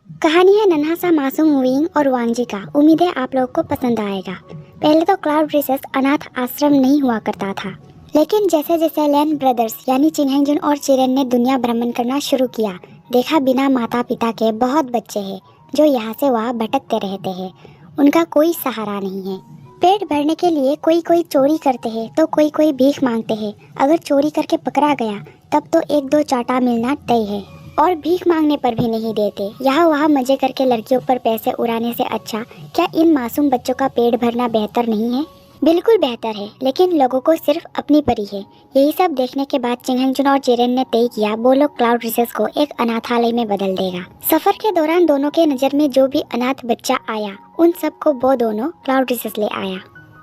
कहानी है नन्हा सा मासूम विंग और वांगजी का। उम्मीद है आप लोगों को पसंद आएगा। पहले तो क्लाउड प्रिंसेस अनाथ आश्रम नहीं हुआ करता था, लेकिन जैसे जैसे लैन ब्रदर्स यानी चिन्हेंजुन और चिरेन ने दुनिया भ्रमण करना शुरू किया, देखा बिना माता पिता के बहुत बच्चे हैं जो यहाँ से वहाँ भटकते रहते हैं। उनका कोई सहारा नहीं है। पेट भरने के लिए कोई कोई चोरी करते हैं तो कोई कोई भीख मांगते हैं। अगर चोरी करके पकड़ा गया तब तो एक दो चाटा मिलना तय है, और भीख मांगने पर भी नहीं देते। यहाँ वहाँ मजे करके लड़कियों पर पैसे उड़ाने से अच्छा क्या इन मासूम बच्चों का पेट भरना बेहतर नहीं है? बिल्कुल बेहतर है, लेकिन लोगों को सिर्फ अपनी परी है। यही सब देखने के बाद चिंगहंजुन और चिरेन ने तय किया वो लोग क्लाउड प्रिंसेस को एक अनाथालय में बदल देगा। सफर के दौरान दोनों के नजर में जो भी अनाथ बच्चा आया उन सबको वो दोनों क्लाउड प्रिंसेस ले आया।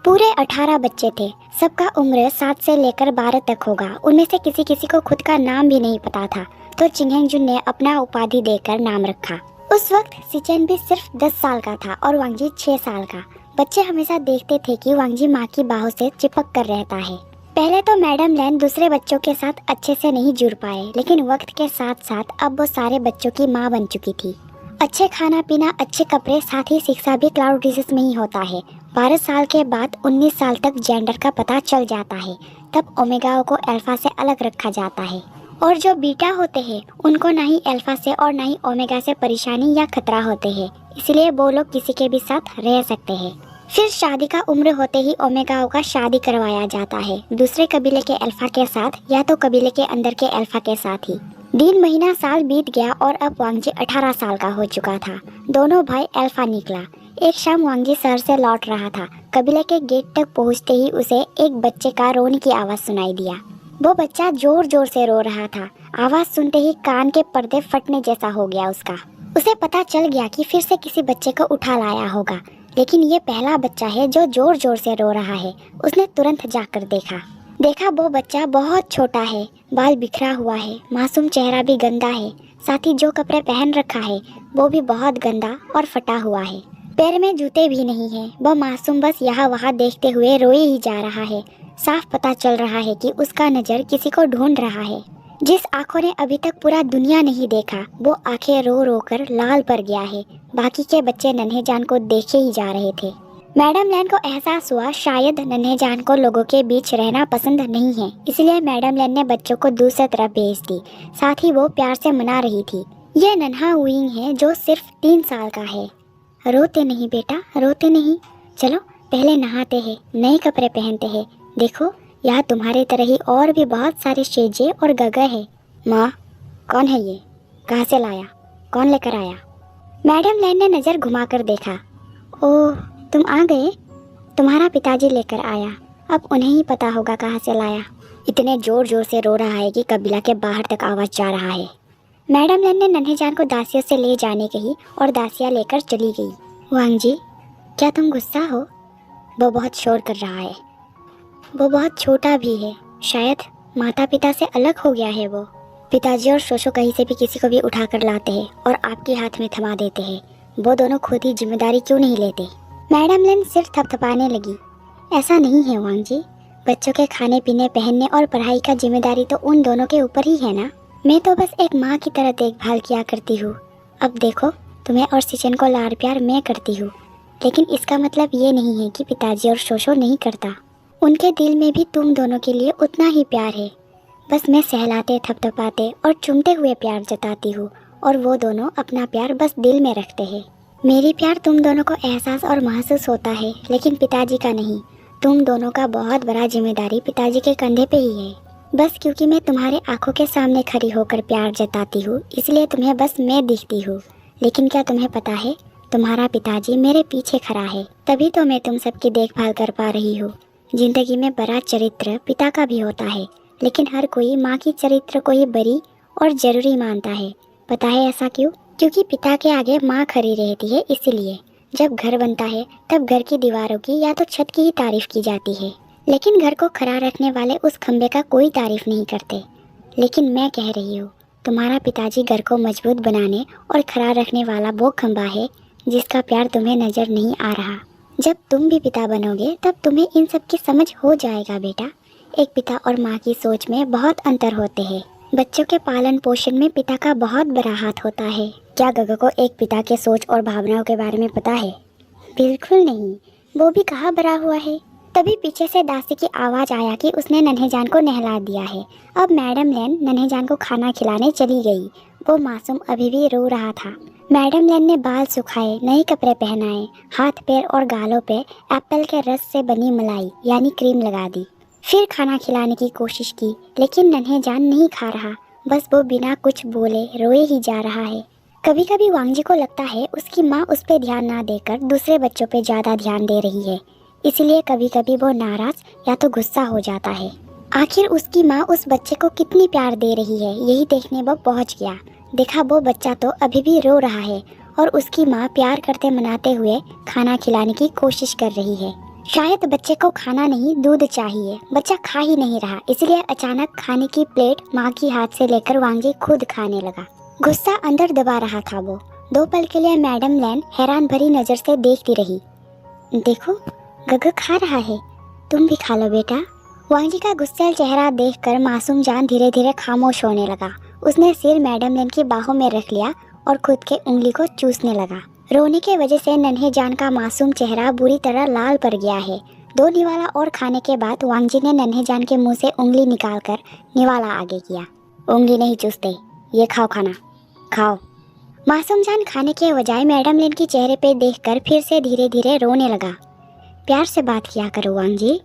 पूरे 18 बच्चे थे। सबका उम्र 7 से लेकर 12 तक होगा। उनमें से किसी किसी को खुद का नाम भी नहीं पता था, तो चिंगहंजुन ने अपना उपाधि देकर नाम रखा। उस वक्त सिचेन भी सिर्फ 10 साल का था और वांगजी 6 साल का। बच्चे हमेशा देखते थे कि वांगजी माँ की बाहों से चिपक कर रहता है। पहले तो मैडम लैन दूसरे बच्चों के साथ अच्छे से नहीं जुड़ पाए, लेकिन वक्त के साथ साथ अब वो सारे बच्चों की माँ बन चुकी थी। अच्छे खाना पीना, अच्छे कपड़े, साथ ही शिक्षा भी क्लाउड प्रिंसेस में ही होता है। 12 साल के बाद 19 साल तक जेंडर का पता चल जाता है। तब ओमेगाओं को अल्फा से अलग रखा जाता है, और जो बीटा होते हैं उनको ना ही अल्फा से और ना ही ओमेगा से परेशानी या खतरा होते हैं, इसलिए वो लोग किसी के भी साथ रह सकते हैं। फिर शादी का उम्र होते ही ओमेगाओं का शादी करवाया जाता है, दूसरे कबीले के अल्फा के साथ या तो कबीले के अंदर के अल्फा के साथ ही। दिन महीना साल बीत गया और अब वांगजी 18 साल का हो चुका था। दोनों भाई अल्फा निकला। एक शाम वांगजी शहर से लौट रहा था। कबीले के गेट तक पहुंचते ही उसे एक बच्चे का रोने की आवाज़ सुनाई दिया। वो बच्चा जोर जोर से रो रहा था। आवाज़ सुनते ही कान के पर्दे फटने जैसा हो गया उसका। उसे पता चल गया कि फिर से किसी बच्चे को उठा लाया होगा, लेकिन ये पहला बच्चा है जो जोर जोर से रो रहा है। उसने तुरंत जाकर देखा वो बच्चा बहुत छोटा है, बाल बिखरा हुआ है, मासूम चेहरा भी गंदा है, साथ ही जो कपड़े पहन रखा है वो भी बहुत गंदा और फटा हुआ है। पैर में जूते भी नहीं है। वह मासूम बस यहाँ वहाँ देखते हुए रोए ही जा रहा है। साफ पता चल रहा है कि उसका नज़र किसी को ढूंढ रहा है। जिस आंखों ने अभी तक पूरा दुनिया नहीं देखा, वो आंखें रो रो कर लाल पड़ गया है। बाकी के बच्चे नन्हे जान को देखे ही जा रहे थे। मैडम लैन को एहसास हुआ शायद नन्हे जान को लोगों के बीच रहना पसंद नहीं है, इसलिए मैडम लैन ने बच्चों को दूसरी तरफ भेज दी। साथ ही वो प्यार से मना रही थी। यह नन्हा विंग है जो सिर्फ 3 साल का है। रोते नहीं बेटा, रोते नहीं। चलो पहले नहाते हैं, नए कपड़े पहनते हैं। देखो यहाँ तुम्हारे तरह ही और भी बहुत सारे शेजे और गगे हैं। माँ, कौन है ये? कहाँ से लाया? कौन लेकर आया? मैडम लैन ने नज़र घुमाकर देखा। ओह, तुम आ गए। तुम्हारा पिताजी लेकर आया। अब उन्हें ही पता होगा कहाँ से लाया। इतने जोर जोर से रो रहा है कि कबीला के बाहर तक आवाज़ जा रहा है। मैडम लैन ने नन्हे जान को दासियों से ले जाने कही और दासियाँ लेकर चली गई। वांगजी, क्या तुम गुस्सा हो? वो बहुत शोर कर रहा है। वो बहुत छोटा भी है, शायद माता पिता से अलग हो गया है वो। पिताजी और शोशो कहीं से भी किसी को भी उठा कर लाते हैं और आपके हाथ में थमा देते हैं। वो दोनों खुद ही जिम्मेदारी क्यों नहीं लेते? मैडम लैन सिर थपथपाने लगी। ऐसा नहीं है वांगजी, बच्चों के खाने पीने, पहनने और पढ़ाई का जिम्मेदारी तो उन दोनों के ऊपर ही है ना। मैं तो बस एक माँ की तरह देखभाल किया करती हूँ। अब देखो, तुम्हें और सिचन को लाड़ प्यार मैं करती हूँ, लेकिन इसका मतलब ये नहीं है कि पिताजी और शोशो नहीं करता। उनके दिल में भी तुम दोनों के लिए उतना ही प्यार है। बस मैं सहलाते, थपथपाते और चूमते हुए प्यार जताती हूँ, और वो दोनों अपना प्यार बस दिल में रखते हैं। मेरी प्यार तुम दोनों को एहसास और महसूस होता है, लेकिन पिताजी का नहीं। तुम दोनों का बहुत बड़ा जिम्मेदारी पिताजी के कंधे पे ही है। बस क्योंकि मैं तुम्हारे आंखों के सामने खड़ी होकर प्यार जताती हूँ, इसलिए तुम्हें बस मैं दिखती हूँ। लेकिन क्या तुम्हें पता है, तुम्हारा पिताजी मेरे पीछे खड़ा है, तभी तो मैं तुम सबकी देखभाल कर पा रही हूँ। जिंदगी में बड़ा चरित्र पिता का भी होता है, लेकिन हर कोई माँ की चरित्र को ही बड़ी और ज़रूरी मानता है। पता है ऐसा क्यों? क्योंकि पिता के आगे माँ खड़ी रहती है, इसलिए। जब घर बनता है तब घर की दीवारों की या तो छत की ही तारीफ की जाती है, लेकिन घर को खड़ा रखने वाले उस खंबे का कोई तारीफ नहीं करते। लेकिन मैं कह रही हूँ, तुम्हारा पिताजी घर को मजबूत बनाने और खड़ा रखने वाला वो खंबा है जिसका प्यार तुम्हें नज़र नहीं आ रहा। जब तुम भी पिता बनोगे तब तुम्हें इन सब की समझ हो जाएगा बेटा। एक पिता और माँ की सोच में बहुत अंतर होते हैं। बच्चों के पालन पोषण में पिता का बहुत बड़ा हाथ होता है। क्या गगो को एक पिता के सोच और भावनाओं के बारे में पता है? बिल्कुल नहीं, वो भी कहाँ बड़ा हुआ है। तभी पीछे से दासी की आवाज़ आया कि उसने नन्हे जान को नहला दिया है। अब मैडम लैन नन्हे जान को खाना खिलाने चली गई। वो मासूम अभी भी रो रहा था। मैडम लैन ने बाल सुखाए, नए कपड़े पहनाए, हाथ पैर और गालों पे एप्पल के रस से बनी मलाई यानी क्रीम लगा दी। फिर खाना खिलाने की कोशिश की, लेकिन नन्हे जान नहीं खा रहा। बस वो बिना कुछ बोले रोए ही जा रहा है। कभी कभी वांगजी को लगता है उसकी माँ उस पर ध्यान ना देकर दूसरे बच्चों पे ज़्यादा ध्यान दे रही है, इसलिए कभी कभी वो नाराज़ या तो गुस्सा हो जाता है। आखिर उसकी माँ उस बच्चे को कितनी प्यार दे रही है, यही देखने वो पहुँच गया। देखा वो बच्चा तो अभी भी रो रहा है और उसकी माँ प्यार करते मनाते हुए खाना खिलाने की कोशिश कर रही है। शायद बच्चे को खाना नहीं दूध चाहिए। बच्चा खा ही नहीं रहा, इसलिए अचानक खाने की प्लेट माँ की हाथ से लेकर वांगजी खुद खाने लगा। गुस्सा अंदर दबा रहा था वो। 2 पल के लिए मैडम लैन हैरान भरी नज़र से देखती रही। देखो, गग खा रहा है, तुम भी खा लो बेटा। वांगजी का गुस्सैल चेहरा देखकर मासूम जान धीरे धीरे खामोश होने लगा। उसने सिर मैडम लैन की बाहों में रख लिया और खुद के उंगली को चूसने लगा। रोने के वजह से नन्हे जान का मासूम चेहरा बुरी तरह लाल पड़ गया है। 2 निवाला और खाने के बाद वांगजी ने नन्हे जान के मुंह से उंगली निकालकर निवाला आगे किया। उंगली नहीं चूसते, ये खाओ खाना, खाओ। मासूम जान खाने के बजाय मैडम लैन के चेहरे पे देखकर फिर से धीरे धीरे रोने लगा। प्यार से बात किया करो वांगजी,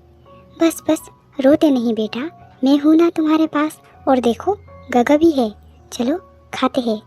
बस बस रोते नहीं बेटा, मैं हूँ ना तुम्हारे पास। और देखो गगा भी है, चलो खाते हैं।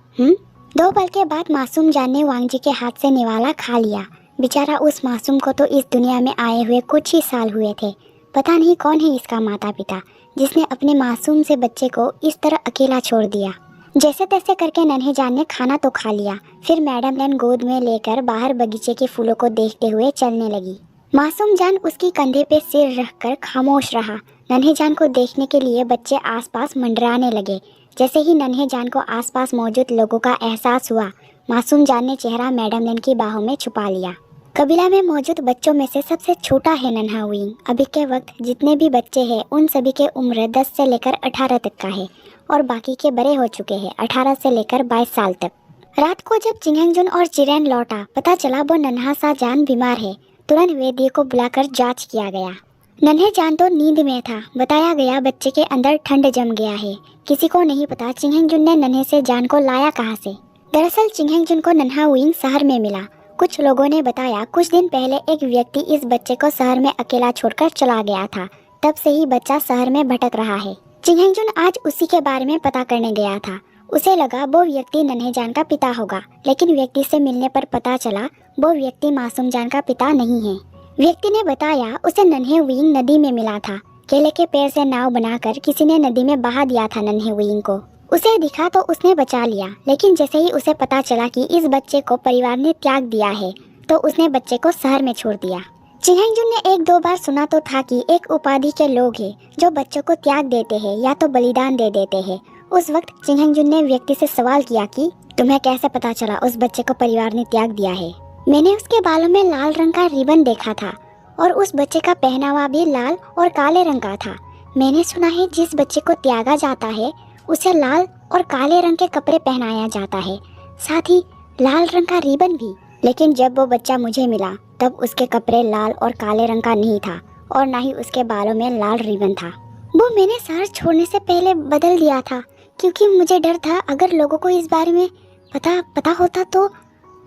2 पल के बाद मासूम जान ने वांगजी के हाथ से निवाला खा लिया। बेचारा उस मासूम को तो इस दुनिया में आए हुए कुछ ही साल हुए थे। पता नहीं कौन है इसका माता पिता, जिसने अपने मासूम से बच्चे को इस तरह अकेला छोड़ दिया। जैसे तैसे करके नन्हे जान ने खाना तो खा लिया। फिर मैडम लैन गोद में लेकर बाहर बगीचे के फूलों को देखते हुए चलने लगी। मासूम जान उसकी कंधे पे सिर रखकर खामोश रहा। नन्हे जान को देखने के लिए बच्चे आसपास मंडराने लगे। जैसे ही नन्हे जान को आसपास मौजूद लोगों का एहसास हुआ, मासूम जान ने चेहरा मैडम लैन की बाहों में छुपा लिया। कबीला में मौजूद बच्चों में से सबसे छोटा है नन्हा विंग। अभी के वक्त जितने भी बच्चे हैं उन सभी के उम्र 10 से लेकर 18 तक का है और बाकी के बड़े हो चुके हैं 18 से लेकर 22 साल तक। रात को जब चिंगेंगजुन और चिरेन लौटा, पता चला वो नन्हा सा जान बीमार है। तुरंत वैद्य को बुलाकर जांच किया गया। नन्हे जान तो नींद में था। बताया गया बच्चे के अंदर ठंड जम गया है। किसी को नहीं पता चिंगेंगजुन ने नन्हे से जान को लाया कहाँ से। दरअसल चिंगेंगजुन को नन्हा विंग शहर में मिला। कुछ लोगों ने बताया कुछ दिन पहले एक व्यक्ति इस बच्चे को शहर में अकेला छोड़कर चला गया था। तब से ही बच्चा शहर में भटक रहा है। चिंगेंगजुन आज उसी के बारे में पता करने गया था। उसे लगा वो व्यक्ति नन्हे जान का पिता होगा, लेकिन व्यक्ति से मिलने पर पता चला वो व्यक्ति मासूम जान का पिता नहीं है। व्यक्ति ने बताया उसे नन्हे विंग नदी में मिला था। केले के पेड़ से नाव बनाकर किसी ने नदी में बहा दिया था नन्हे विंग को। उसे दिखा तो उसने बचा लिया, लेकिन जैसे ही उसे पता चला कि इस बच्चे को परिवार ने त्याग दिया है तो उसने बच्चे को शहर में छोड़ दिया। चिंगेंगजुन ने 1-2 बार सुना तो था कि एक उपाधि के लोग हैं जो बच्चों को त्याग देते हैं या तो बलिदान दे देते हैं। उस वक्त चिंगेंगजुन ने व्यक्ति से सवाल किया कि तुम्हें कैसे पता चला उस बच्चे को परिवार ने त्याग दिया है? मैंने उसके बालों में लाल रंग का रिबन देखा था और उस बच्चे का पहनावा भी लाल और काले रंग का था। मैंने सुना है जिस बच्चे को त्यागा जाता है उसे लाल और काले रंग के कपड़े पहनाया जाता है, साथ ही लाल रंग का रिबन भी। लेकिन जब वो बच्चा मुझे मिला तब उसके कपड़े लाल और काले रंग का नहीं था और ना ही उसके बालों में लाल रिबन था। वो मैंने शहर छोड़ने से पहले बदल दिया था, क्योंकि मुझे डर था अगर लोगों को इस बारे में पता होता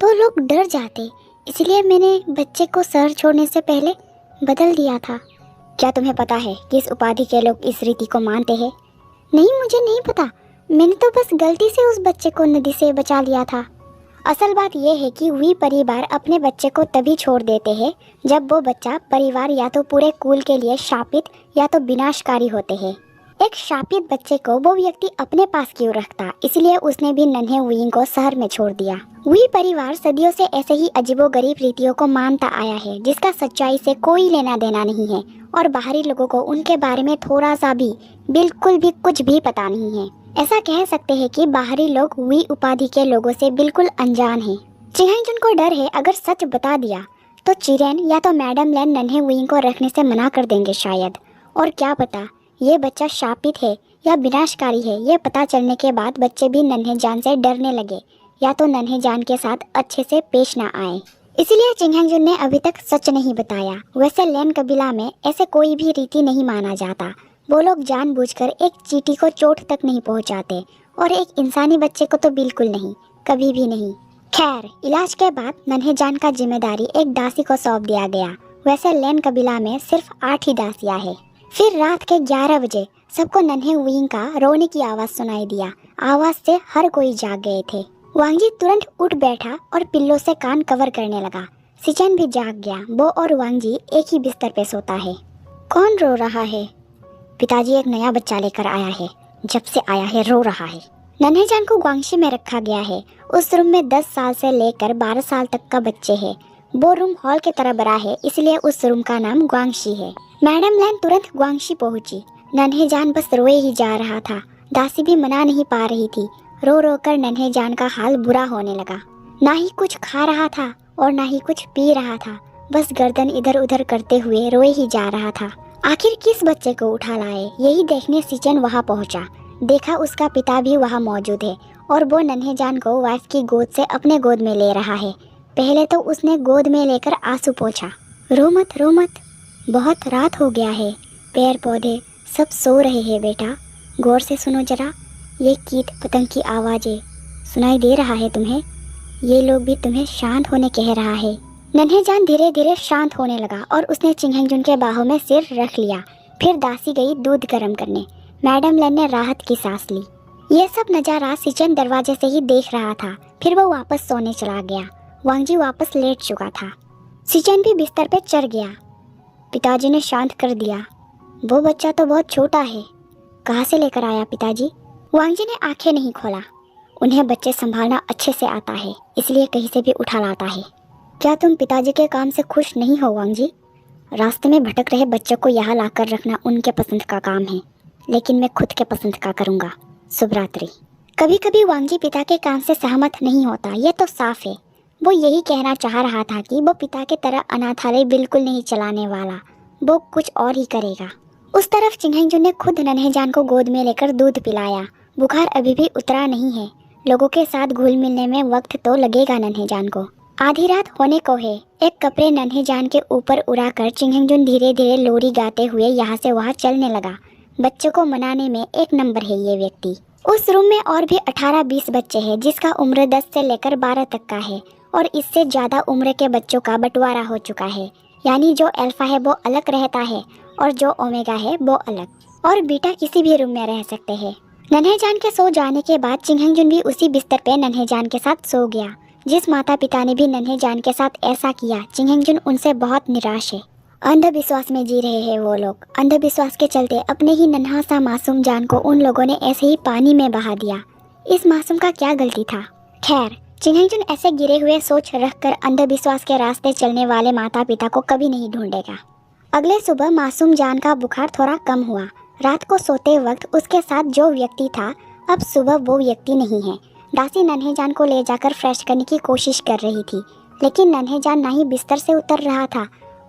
तो लोग डर जाते। इसलिए मैंने बच्चे को शहर छोड़ने से पहले बदल दिया था। क्या तुम्हें पता है किस उपाधि के लोग इस रीति को मानते हैं? नहीं, मुझे नहीं पता। मैंने तो बस गलती से उस बच्चे को नदी से बचा लिया था। असल बात यह है कि वी परिवार अपने बच्चे को तभी छोड़ देते हैं जब वो बच्चा परिवार या तो पूरे कुल के लिए शापित या तो विनाशकारी होते हैं। एक शापित बच्चे को वो व्यक्ति अपने पास क्यों रखता, इसलिए उसने भी नन्हे विंग को शहर में छोड़ दिया। वी परिवार सदियों से ऐसे ही अजीबोगरीब रीतियों को मानता आया है जिसका सच्चाई से कोई लेना देना नहीं है और बाहरी लोगों को उनके बारे में थोड़ा सा भी बिल्कुल भी कुछ भी पता नहीं है। ऐसा कह सकते हैं कि बाहरी लोग वी उपाधि के लोगों से बिल्कुल अनजान हैं। चिंगेंगजुन को डर है अगर सच बता दिया तो चिरेन या तो मैडम लैन नन्हे विंग को रखने से मना कर देंगे शायद। और क्या पता ये बच्चा शापित है या विनाशकारी है, ये पता चलने के बाद बच्चे भी नन्हे जान से डरने लगे। या तो नन्हे जान के साथ अच्छे से पेश ना आए। इसलिए चिंगहेंजुन ने अभी तक सच नहीं बताया। वैसे लैन कबीला में ऐसे कोई भी रीति नहीं माना जाता। वो लोग जानबूझकर एक चींटी को चोट तक नहीं पहुंचाते और एक इंसानी बच्चे को तो बिल्कुल नहीं, कभी भी नहीं। खैर, इलाज के बाद नन्हे जान का जिम्मेदारी एक दासी को सौंप दिया गया। वैसे लैन कबीला में सिर्फ 8 ही दासियां हैं। फिर रात के 11 बजे सबको नन्हे हुइंग का रोने की आवाज़ सुनाई दिया। आवाज़ से हर कोई जाग गए थे। वांगजी तुरंत उठ बैठा और पिल्लों से कान कवर करने लगा। सिचन भी जाग गया। वो और वांगजी एक ही बिस्तर पे सोता है। कौन रो रहा है? पिताजी एक नया बच्चा लेकर आया है, जब से आया है रो रहा है। नन्हे जान को ग्वांगशी में रखा गया है। उस रूम में 10 साल से लेकर 12 साल तक का बच्चे हैं। वो रूम हॉल की तरह बड़ा है, इसलिए उस रूम का नाम ग्वांगशी है। मैडम लैन तुरंत ग्वांगशी पहुंची। नन्हे जान बस रोए ही जा रहा था। दासी भी मना नहीं पा रही थी। रो रो कर नन्हे जान का हाल बुरा होने लगा। ना ही कुछ खा रहा था और ना ही कुछ पी रहा था। बस गर्दन इधर उधर करते हुए रोए ही जा रहा था। आखिर किस बच्चे को उठा लाए, यही देखने सिचन वहां पहुंचा। देखा उसका पिता भी वहां मौजूद है और वो नन्हे जान को वाइफ की गोद से अपने गोद में ले रहा है। पहले तो उसने गोद में लेकर आंसू पोंछा। रो मत, बहुत रात हो गया है। पेड़ पौधे सब सो रहे हैं बेटा, गौर से सुनो जरा। ये कीट पतंग की आवाज़ें सुनाई दे रहा है तुम्हें? ये लोग भी तुम्हें शांत होने कह रहा है। नन्हे जान धीरे धीरे शांत होने लगा और उसने चिंगहेंजुन के बाहों में सिर रख लिया। फिर दासी गई दूध गर्म करने। मैडम लैन ने राहत की सांस ली। ये सब नज़ारा सिचन दरवाजे से ही देख रहा था। फिर वो वापस सोने चला गया। वांगजी वापस लेट चुका था। सिचन भी बिस्तर पे चढ़ गया। पिताजी ने शांत कर दिया। वो बच्चा तो बहुत छोटा है, कहाँ से लेकर आया पिताजी? वांगजी ने आंखें नहीं खोला। उन्हें बच्चे संभालना अच्छे से आता है, इसलिए कहीं से भी उठा लाता है। क्या तुम पिताजी के काम से खुश नहीं हो वांगजी? रास्ते में भटक रहे बच्चों को यहाँ लाकर रखना उनके पसंद का काम है, लेकिन मैं खुद के पसंद का करूँगा। शुभ रात्रि। कभी कभी वांगजी पिता के काम से सहमत नहीं होता, ये तो साफ है। वो यही कहना चाह रहा था कि वो पिता की तरह अनाथालय बिल्कुल नहीं चलाने वाला, वो कुछ और ही करेगा। उस तरफ चिंगहेंजुन ने खुद नन्हे जान को गोद में लेकर दूध पिलाया। बुखार अभी भी उतरा नहीं है। लोगों के साथ घुल मिलने में वक्त तो लगेगा नन्हे जान को। आधी रात होने को है। एक कपड़े नन्हे जान के ऊपर उड़ाकर चिंगहेंजुन धीरे धीरे लोरी गाते हुए यहाँ से वहाँ चलने लगा। बच्चों को मनाने में एक नंबर है ये व्यक्ति। उस रूम में और भी 18-20 बच्चे हैं, जिसका उम्र 10 से लेकर 12 तक का है और इससे ज़्यादा उम्र के बच्चों का बंटवारा हो चुका है। यानी जो अल्फा है वो अलग रहता है और जो ओमेगा है वो अलग, और बीटा किसी भी रूम में रह सकते हैं। नन्हे जान के सो जाने के बाद चिंगहेंजुन भी उसी बिस्तर पे नन्हे जान के साथ सो गया। जिस माता पिता ने भी नन्हे जान के साथ ऐसा किया, चिंगहेंजुन उनसे बहुत निराश है। अंधविश्वास में जी रहे हैं वो लोग। अंधविश्वास के चलते अपने ही नन्हा सा मासूम जान को उन लोगों ने ऐसे ही पानी में बहा दिया। इस मासूम का क्या गलती था? खैर, चिंगहेंजुन ऐसे गिरे हुए सोच रखकर अंधविश्वास के रास्ते चलने वाले माता पिता को कभी नहीं ढूंढेगा। अगले सुबह मासूम जान का बुखार थोड़ा कम हुआ। रात को सोते वक्त उसके साथ जो व्यक्ति था, अब सुबह वो व्यक्ति नहीं है। दासी नन्हे जान को ले जाकर फ्रेश करने की कोशिश कर रही थी, लेकिन नन्हे जान ना ही बिस्तर से उतर रहा था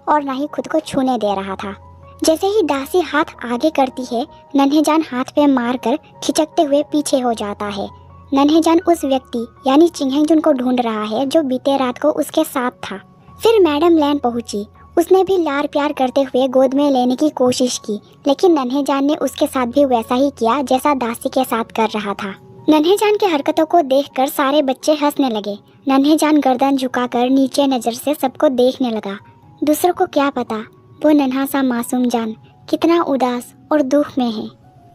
और ना ही खुद को छूने दे रहा था। जैसे ही दासी हाथ आगे करती है, नन्हे जान हाथ पे मारकर खिचकते हुए पीछे हो जाता है। नन्हे जान उस व्यक्ति यानी चिंगहेंजुन को ढूंढ रहा है जो बीते रात को उसके साथ था। फिर मैडम लैन पहुंची। उसने भी लार प्यार करते हुए गोद में लेने की कोशिश की, लेकिन नन्हे जान ने उसके साथ भी वैसा ही किया जैसा दासी के साथ कर रहा था। नन्हे जान के हरकतों को देखकर सारे बच्चे हंसने लगे। नन्हे जान गर्दन झुकाकर नीचे नज़र से सबको देखने लगा। दूसरों को क्या पता वो नन्हा सा मासूम जान कितना उदास और दुख में है।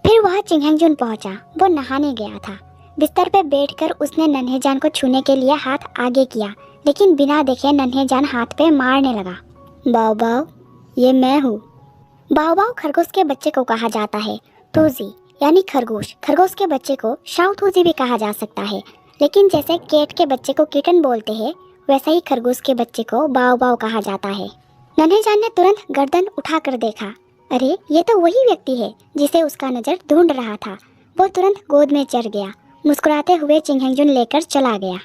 फिर वहाँ चिंगहेंजुन पहुँचा। वो नहाने गया था। बिस्तर पे बैठकर उसने नन्हे जान को छूने के लिए हाथ आगे किया, लेकिन बिना देखे नन्हे जान हाथ पे मारने लगा। बाव बाव, ये मैं हूँ। बाव बाव खरगोश के बच्चे को कहा जाता है। थूजी यानी खरगोश। खरगोश के बच्चे को शाउ थूजी भी कहा जा सकता है, लेकिन जैसे केट के बच्चे को किटन बोलते हैं, वैसा ही खरगोश के बच्चे को बाव बाव कहा जाता है। नन्हे जान ने तुरंत गर्दन उठाकर देखा। अरे, ये तो वही व्यक्ति है जिसे उसका नज़र ढूंढ रहा था। वो तुरंत गोद में चढ़ गया। मुस्कुराते हुए चिंगहेंजुन लेकर चला गया।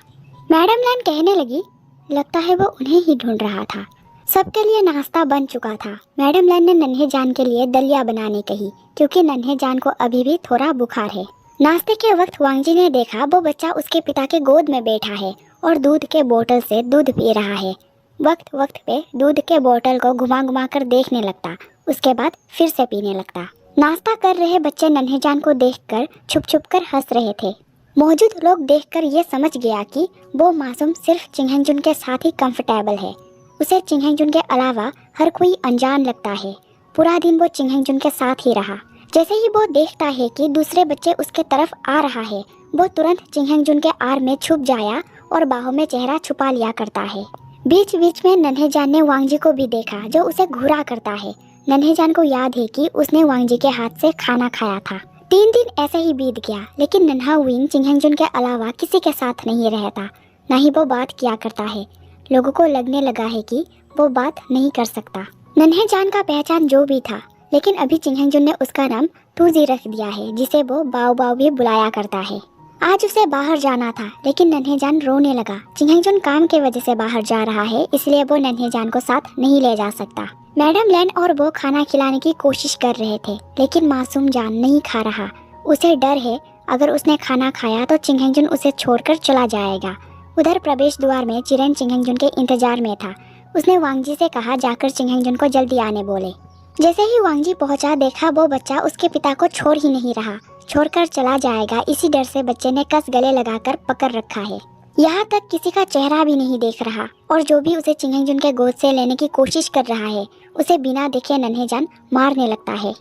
मैडम लैन कहने लगी, लगता है वो उन्हें ही ढूंढ रहा था। सबके लिए नाश्ता बन चुका था। मैडम लैन ने नन्हे जान के लिए दलिया बनाने कही, क्योंकि नन्हे जान को अभी भी थोड़ा बुखार है। नाश्ते के वक्त वांगजी ने देखा वो बच्चा उसके पिता के गोद में बैठा है और दूध के बोतल से दूध पी रहा है। वक्त वक्त पे दूध के बोतल को घुमा घुमा कर देखने लगता, उसके बाद फिर से पीने लगता। नाश्ता कर रहे बच्चे नन्हेजान को देखकर छुप छुप कर हंस रहे थे। मौजूद लोग देखकर ये समझ गया कि वो मासूम सिर्फ चिंगहेंजुन के साथ ही कंफर्टेबल है। उसे चिंगहेंजुन के अलावा हर कोई अनजान लगता है। पूरा दिन वो चिंगहेंजुन के साथ ही रहा। जैसे ही वो देखता है कि दूसरे बच्चे उसके तरफ आ रहा है, वो तुरंत चिंगहेंजुन के आड़ में छुप जाया और बाहों में चेहरा छुपा लिया करता है। बीच बीच में नन्हेजान ने वांगजी को भी देखा जो उसे घूरा करता है। नन्हेजान को याद है कि उसने वांगजी के हाथ से खाना खाया था। 3 दिन ऐसे ही बीत गया, लेकिन नन्हा विंग चिंगहेंजुन के अलावा किसी के साथ नहीं रहता, न ही वो बात किया करता है। लोगों को लगने लगा है कि वो बात नहीं कर सकता। नन्हेजान का पहचान जो भी था, लेकिन अभी चिंगहेंजुन ने उसका नाम तूजी रख दिया है, जिसे वो बाओ बाओ भी बुलाया करता है। आज उसे बाहर जाना था, लेकिन नन्हेजान रोने लगा। चिंगहेंजुन काम के वजह से बाहर जा रहा है, इसलिए वो नन्हेजान को साथ नहीं ले जा सकता। मैडम लैन और वो खाना खिलाने की कोशिश कर रहे थे, लेकिन मासूम जान नहीं खा रहा। उसे डर है अगर उसने खाना खाया तो चिंगहेंजुन उसे छोड़कर चला जाएगा। उधर प्रवेश द्वार में चिरेन चिंगहेंजुन के इंतजार में था। उसने वांगजी से कहा जाकर चिंगहेंजुन को जल्दी आने बोले। जैसे ही वांगजी पहुंचा, देखा वो बच्चा उसके पिता को छोड़ ही नहीं रहा, छोड़कर चला जाएगा। इसी डर से बच्चे ने कस गले लगाकर पकड़ रखा है। यहाँ तक किसी का चेहरा भी नहीं देख रहा, और जो भी उसे चिंगहेंजुन के गोद से लेने की कोशिश कर रहा है, उसे बिना देखे नन्हेजान मारने लगता है।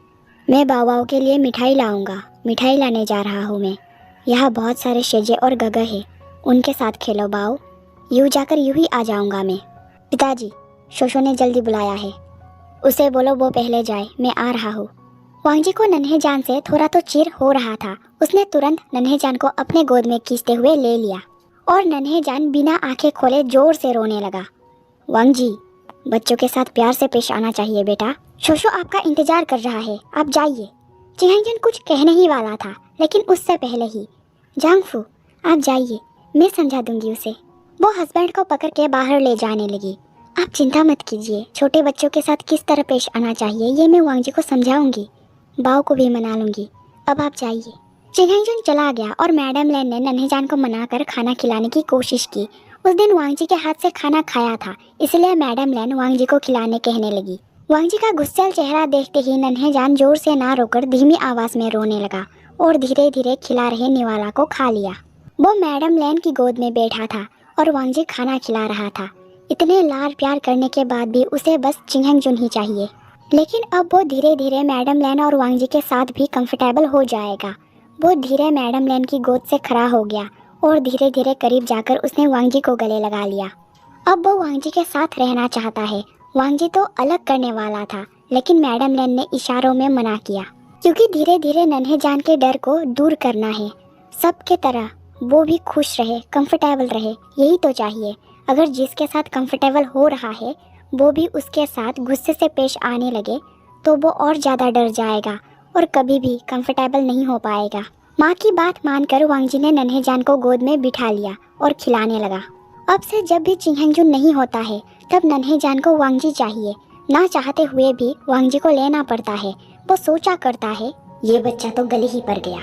मैं बाओ बाओ के लिए मिठाई लाऊंगा, मिठाई लाने जा रहा हूँ मैं। यहाँ बहुत सारे शेजे और गगा है, उनके साथ खेलो बाओ। यूँ जाकर यूँ ही आ जाऊंगा मैं। पिताजी, शोशो ने जल्दी बुलाया है, उसे बोलो वो पहले जाए, मैं आ रहा हूँ। वांगजी को नन्हेजान से थोड़ा तो चिढ़ हो रहा था। उसने तुरंत नन्हेजान को अपने गोद में खींचते हुए ले लिया और नन्हेजान बिना आंखें खोले जोर से रोने लगा। वांगजी, बच्चों के साथ प्यार से पेश आना चाहिए बेटा। शोशो आपका इंतजार कर रहा है, आप जाइए। चिंगहेंजुन कुछ कहने ही वाला था, लेकिन उससे पहले ही जांगफू, आप जाइए, मैं समझा दूंगी उसे। वो हस्बैंड को पकड़ के बाहर ले जाने लगी। आप चिंता मत कीजिए, छोटे बच्चों के साथ किस तरह पेश आना चाहिए ये मैं वांगजी को समझाऊंगी, बाओ को भी मना लूंगी। अब आप जाइए। चिंगहेंजुन चला गया और मैडम लैन ने नन्हेजान को मनाकर खाना खिलाने की कोशिश की। उस दिन वांगजी के हाथ से खाना खाया था, इसलिए मैडम लैन वांगजी को खिलाने कहने लगी। वांगजी का गुस्सैल चेहरा देखते ही नन्हेजान जोर से ना रोकर धीमी आवाज में रोने लगा और धीरे धीरे खिला रहे निवाला को खा लिया। वो मैडम लैन की गोद में बैठा था और वांगजी खाना खिला रहा था। इतने लाड प्यार करने के बाद भी उसे बस चिंगहेंजुन ही चाहिए। लेकिन अब वो धीरे धीरे मैडम लैन और वांगजी के साथ भी कंफर्टेबल हो जाएगा। वो धीरे मैडम लैन की गोद से खड़ा हो गया और धीरे धीरे करीब जाकर उसने वांगजी को गले लगा लिया। अब वो वांगजी के साथ रहना चाहता है। वांगजी तो अलग करने वाला था, लेकिन मैडम लैन ने इशारों में मना किया, क्योंकि धीरे धीरे नन्हेजान के डर को दूर करना है। सबके तरह वो भी खुश रहे, कंफर्टेबल रहे, यही तो चाहिए। अगर जिसके साथ कंफर्टेबल हो रहा है वो भी उसके साथ गुस्से से पेश आने लगे, तो वो और ज़्यादा डर जाएगा और कभी भी कंफर्टेबल नहीं हो पाएगा। माँ की बात मानकर वांगजी ने नन्हेजान को गोद में बिठा लिया और खिलाने लगा। अब से जब भी चिंगहेंजुन नहीं होता है, तब नन्हेजान को वांगजी चाहिए। ना चाहते हुए भी वांगजी को लेना पड़ता है। वो सोचा करता है, ये बच्चा तो गले ही पड़ गया।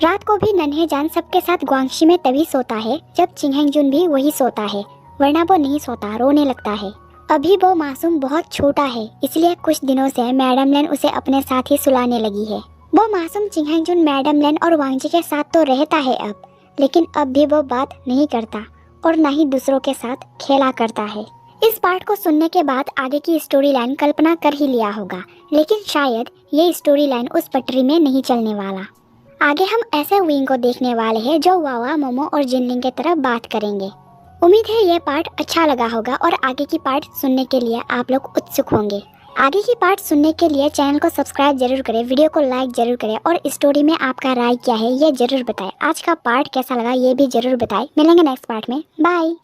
रात को भी नन्हेजान सबके साथ ग्वांगशी में तभी सोता है जब चिंगहेंजुन भी वही सोता है, वरना वो नहीं सोता, रोने लगता है। अभी वो मासूम बहुत छोटा है, इसलिए कुछ दिनों से मैडम लैन उसे अपने साथ ही सुलाने लगी है। वो मासूम चिंगहेंजुन मैडम लैन और वांगजी के साथ तो रहता है अब, लेकिन अब भी वो बात नहीं करता और न ही दूसरों के साथ खेला करता है। इस पार्ट को सुनने के बाद आगे की स्टोरी लाइन कल्पना कर ही लिया होगा, लेकिन शायद ये स्टोरी लाइन उस पटरी में नहीं चलने वाला। आगे हम ऐसे विंग को देखने वाले हैं जो वावा, मोमो और जिनलिंग की तरह बात करेंगे। उम्मीद है ये पार्ट अच्छा लगा होगा और आगे की पार्ट सुनने के लिए आप लोग उत्सुक होंगे। आगे की पार्ट सुनने के लिए चैनल को सब्सक्राइब जरूर करें, वीडियो को लाइक जरूर करें और स्टोरी में आपका राय क्या है ये जरूर बताएं। आज का पार्ट कैसा लगा ये भी जरूर बताएं। मिलेंगे नेक्स्ट पार्ट में, बाय।